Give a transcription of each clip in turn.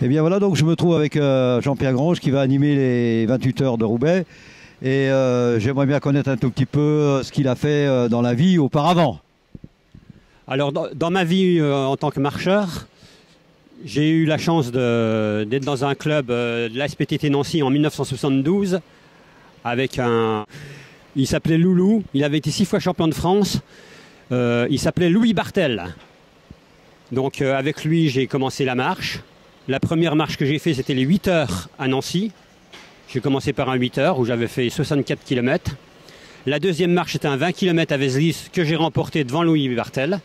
Et bien voilà, donc je me trouve avec Jean-Pierre Grange qui va animer les 28 heures de Roubaix. Et j'aimerais bien connaître un tout petit peu ce qu'il a fait dans la vie auparavant. Alors dans ma vie en tant que marcheur, j'ai eu la chance d'être dans un club de l'ASPTT Nancy en 1972 avec un... Il s'appelait Loulou, il avait été 6 fois champion de France, il s'appelait Louis Bartel. Donc avec lui j'ai commencé la marche. La première marche que j'ai fait c'était les 8 heures à Nancy. J'ai commencé par un 8 heures où j'avais fait 64 km. La deuxième marche était un 20 km à Vézelis que j'ai remporté devant Louis Bartel.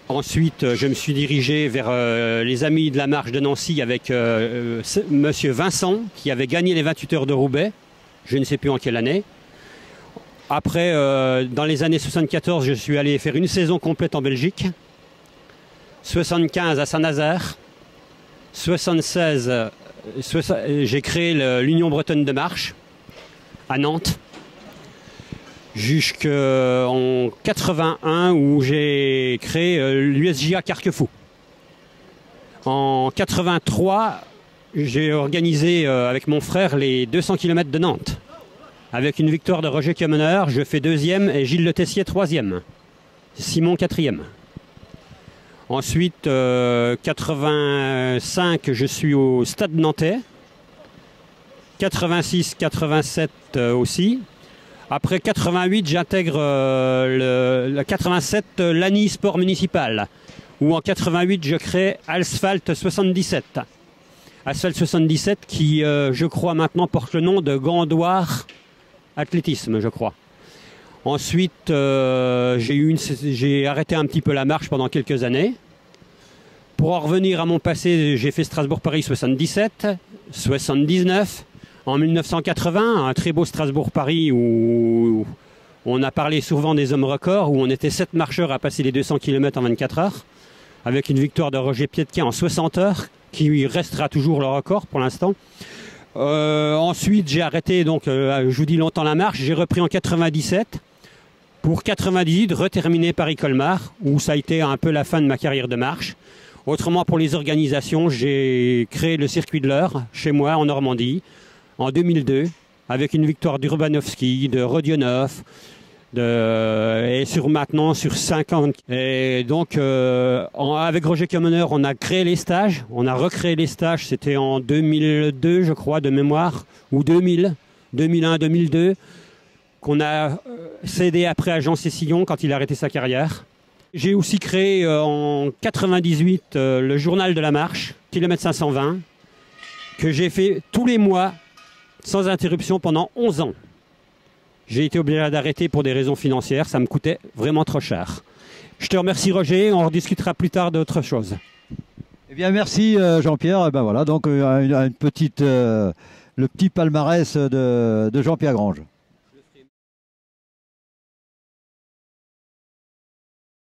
Ensuite, je me suis dirigé vers les Amis de la marche de Nancy avec monsieur Vincent qui avait gagné les 28 heures de Roubaix. Je ne sais plus en quelle année. Après, dans les années 74, je suis allé faire une saison complète en Belgique. 75 à Saint-Nazaire. 76, j'ai créé l'Union bretonne de marche à Nantes. Jusqu'en 81 où j'ai créé l'USJA Carquefou. En 83, j'ai organisé avec mon frère les 200 km de Nantes. Avec une victoire de Roger Kemener, je fais 2e et Gilles Le Tessier 3e. Simon 4e. Ensuite, 85, je suis au Stade Nantais. 86, 87 aussi. Après 88, j'intègre le 87 l'ANI Sport Municipal, où en 88, je crée Asphalt 77. Asphalt 77 qui, je crois, maintenant porte le nom de Gandoire Athlétisme, je crois. Ensuite, j'ai arrêté un petit peu la marche pendant quelques années. Pour en revenir à mon passé, j'ai fait Strasbourg-Paris 77, 79. En 1980, un très beau Strasbourg-Paris où on a parlé souvent des hommes records, où on était 7 marcheurs à passer les 200 km en 24 heures, avec une victoire de Roger Pietquin en 60 heures, qui restera toujours le record pour l'instant. Ensuite, j'ai arrêté, donc, je vous dis longtemps la marche, j'ai repris en 97, pour 98, reterminer Paris-Colmar, où ça a été un peu la fin de ma carrière de marche. Autrement, pour les organisations, j'ai créé le circuit de l'Eure, chez moi, en Normandie, en 2002, avec une victoire d'Urbanovski, de Rodionov, et maintenant sur 50. Et donc, avec Roger Kemener, on a créé les stages, on a recréé les stages, c'était en 2002, je crois, de mémoire, ou 2000, 2001, 2002, qu'on a cédé après à Jean Cessillon quand il a arrêté sa carrière. J'ai aussi créé en 98 le journal de la marche, kilomètre 520, que j'ai fait tous les mois, sans interruption pendant 11 ans. J'ai été obligé d'arrêter pour des raisons financières, ça me coûtait vraiment trop cher. Je te remercie Roger, on rediscutera plus tard d'autres choses. Eh bien merci Jean-Pierre, ben voilà, donc le petit palmarès de Jean-Pierre Grange.